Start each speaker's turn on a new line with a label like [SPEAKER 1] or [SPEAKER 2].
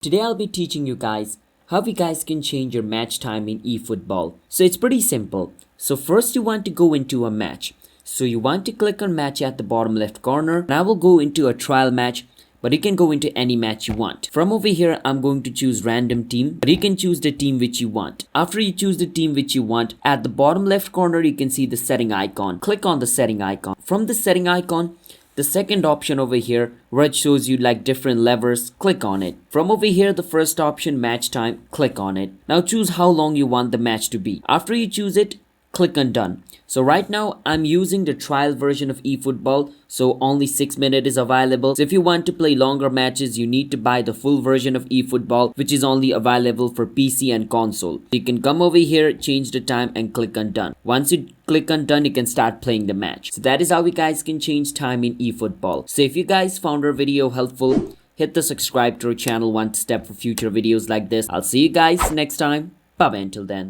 [SPEAKER 1] Today I'll be teaching you guys how you guys can change your match time in eFootball. So it's pretty simple. So first you want to go into a match. So you want to click on match at the bottom left corner. Now we'll go into a trial match, but you can go into any match you want. From over here, I'm going to choose random team, but you can choose the team which you want. After you choose the team which you want, at the bottom left corner, you can see the setting icon. Click on the setting icon. From the setting icon, the second option over here where it shows you like different levers, click on it. From over here, the first option, match time, click on it. Now choose how long you want the match to be. After you choose it, click on done. So right now I'm using the trial version of eFootball, so only 6 minutes is available. So if you want to play longer matches, you need to buy the full version of eFootball, which is only available for PC and console. You can come over here, change the time and click on done. Once you click on done, you can start playing the match. So that is how you guys can change time in eFootball. So if you guys found our video helpful, hit the subscribe to our channel one step for future videos like this. I'll see you guys next time. Bye bye until then.